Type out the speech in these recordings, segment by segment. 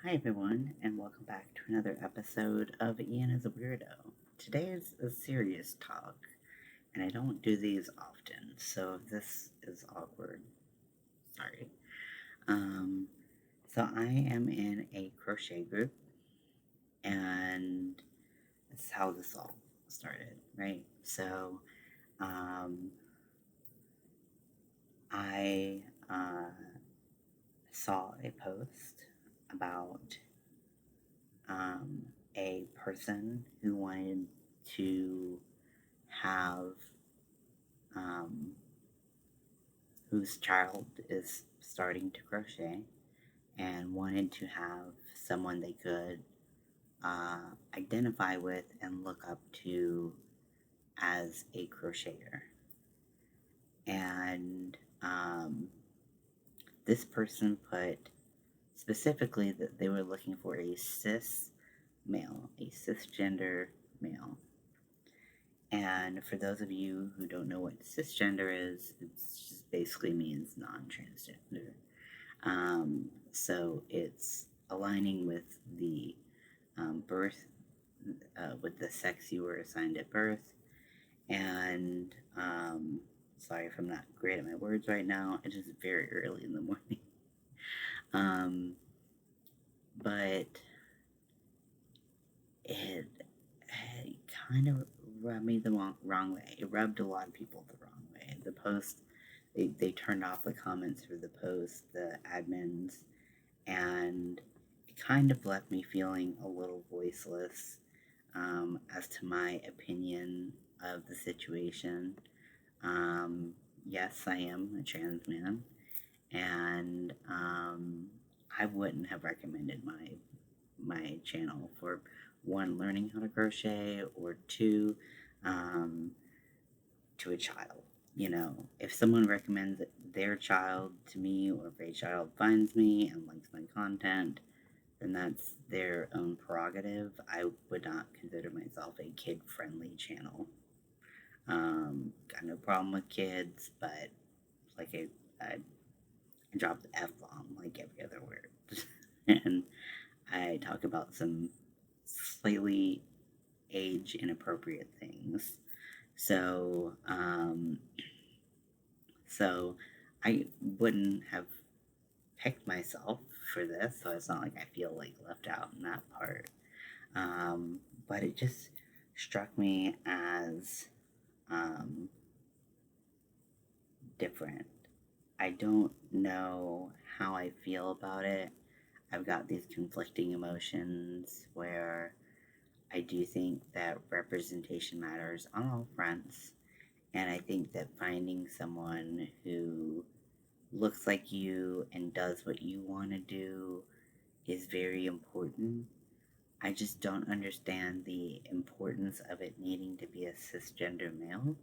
Hi everyone, and welcome back to another episode of Ian is a Weirdo. Today is a serious talk, and I don't do these often, so if this is awkward, sorry. Um, so I am in a crochet group, and that's how this all started, right? So, um, I saw a post about a person who wanted to have um, whose child is starting to crochet and wanted to have someone they could identify with and look up to as a crocheter. And this person put specifically that they were looking for a cis male, a cisgender male. And for those of you who don't know what cisgender is, it just basically means non-transgender. So it's aligning with the birth, with the sex you were assigned at birth. And sorry if I'm not great at my words right now. It is very early in the morning. But it kind of rubbed me the wrong way. It rubbed a lot of people the wrong way. The post, they turned off the comments for the post, the admins, and it kind of left me feeling a little voiceless as to my opinion of the situation. Yes, I am a trans man, and I wouldn't have recommended my channel for one, learning how to crochet, or two, um, to a child. You know, if someone recommends their child to me, or if a child finds me and likes my content, then that's their own prerogative. I would not consider myself a kid friendly channel. Got no problem with kids, but like I drop the F bomb like every other word. And I talk about some slightly age inappropriate things. So, so I wouldn't have picked myself for this, so it's not like I feel like left out in that part. But it just struck me as different. I don't know how I feel about it. I've got these conflicting emotions where I do think that representation matters on all fronts. And I think that finding someone who looks like you and does what you want to do is very important. I just don't understand the importance of it needing to be a cisgender male.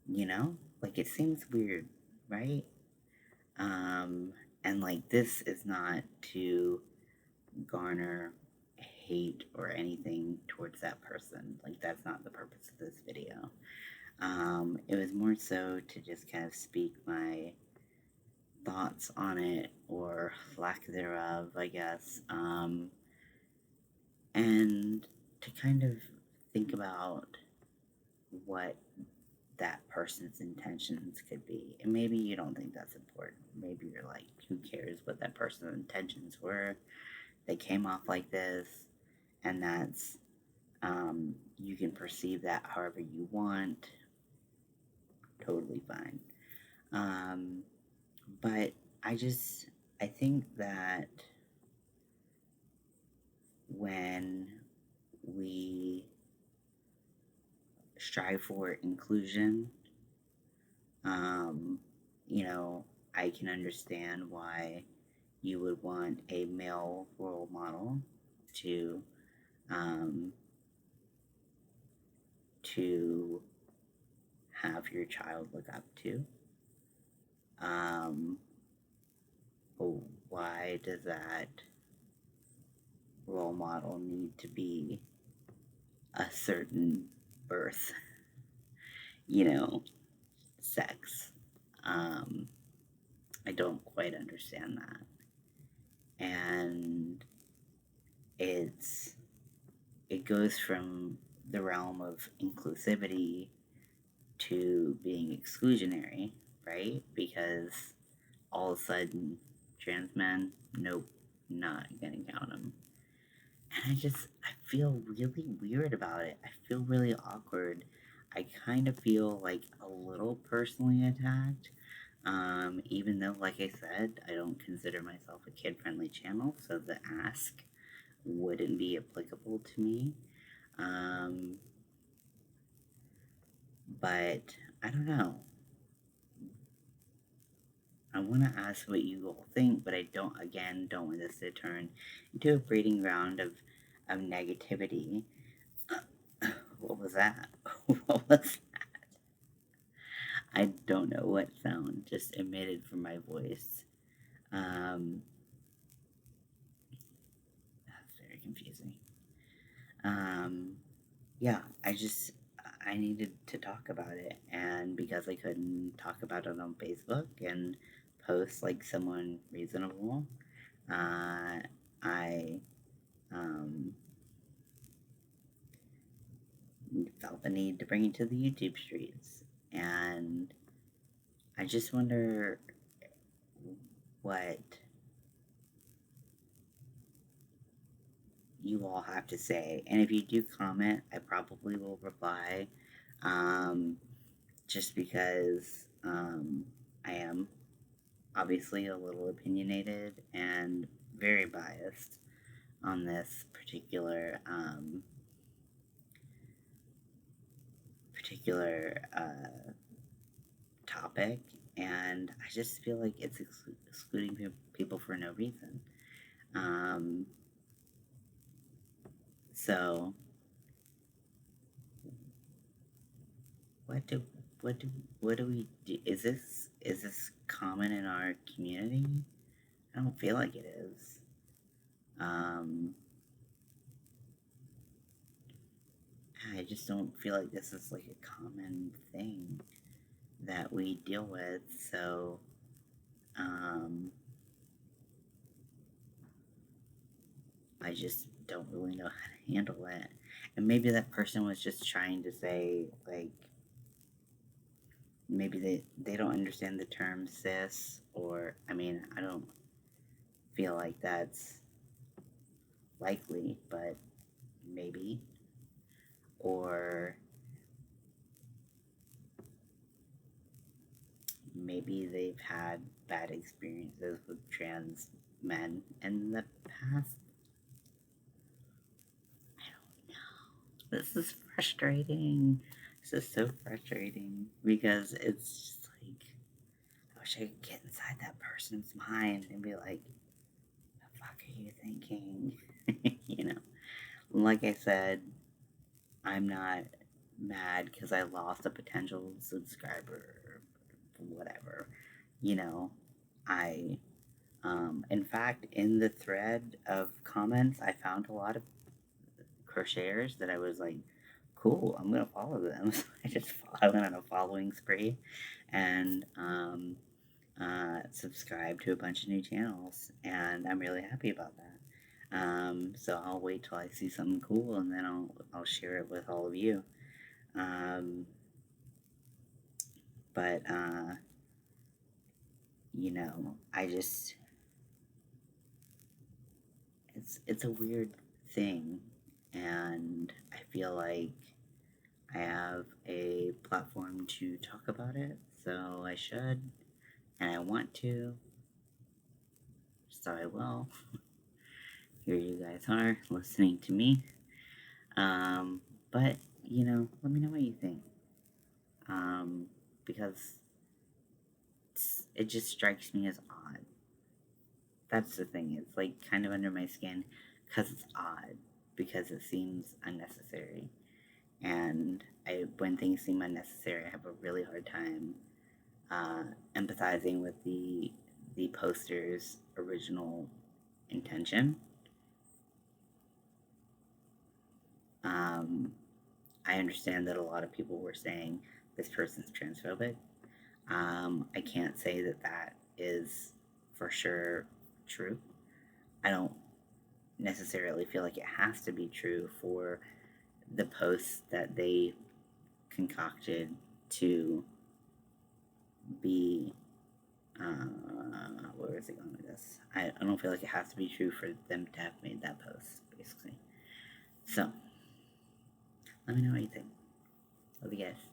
You know? Like, it seems weird, right? Um, and like, this is not to garner hate or anything towards that person. Like, that's not the purpose of this video. It was more so to just kind of speak my thoughts on it, or lack thereof, I guess, and to kind of think about what that person's intentions could be. And maybe you don't think that's important. Maybe you're like, who cares what that person's intentions were? They came off like this, and that's, you can perceive that however you want. Totally fine. Um, but I think that when we strive for inclusion, um, you know, I can understand why you would want a male role model to um, to have your child look up to. Um, why does that role model need to be a certain birth, you know, sex? I don't quite understand that. and it goes from the realm of inclusivity to being exclusionary, right? Because all of a sudden, trans men, nope, not gonna count them. And I feel really weird about it. I feel really awkward. I kind of feel like a little personally attacked. Even though, like I said, I don't consider myself a kid friendly channel, so the ask wouldn't be applicable to me. But I don't know. I want to ask what you all think, but I don't want this to turn into a breeding ground of negativity. What was that? What was that? I don't know what sound just emitted from my voice. That's very confusing. Yeah, I needed to talk about it, and because I couldn't talk about it on Facebook and post like someone reasonable, I um, felt the need to bring it to the YouTube streets, and I just wonder what you all have to say. And if you do comment, I probably will reply, um, just because I am obviously a little opinionated and very biased on this particular topic, and I just feel like it's excluding people for no reason. Um, so what do what do what do we do? Is this common in our community? I don't feel like it is. Um, I just don't feel like this is like a common thing that we deal with. So, um, I just don't really know how to handle it. And maybe that person was just trying to say, like, maybe they don't understand the term cis, or, I mean, I don't feel like that's likely, but maybe. Or maybe they've had bad experiences with trans men in the past. I don't know. This is frustrating. This is so frustrating because it's just like, I wish I could get inside that person's mind and be like, the fuck are you thinking? You know, like I said, I'm not mad because I lost a potential subscriber or whatever. You know, I, in fact, in the thread of comments, I found a lot of crocheters that I was like, cool, I'm gonna follow them. So I went on a following spree, and subscribed to a bunch of new channels, and I'm really happy about that. So I'll wait till I see something cool, and then I'll share it with all of you. Um, but you know, it's a weird thing, and I feel like I have a platform to talk about it, so I should, and I want to, so I will. Here you guys are listening to me. But you know, let me know what you think. Because it just strikes me as odd. That's the thing. It's like kind of under my skin because it's odd, because it seems unnecessary. And when things seem unnecessary, I have a really hard time empathizing with the poster's original intention. I understand that a lot of people were saying this person's transphobic. I can't say that is for sure true. I don't necessarily feel like it has to be true for the posts that they concocted to be where is it going with this? I don't feel like it has to be true for them to have made that post, basically. So, let me know what you think. Love you guys.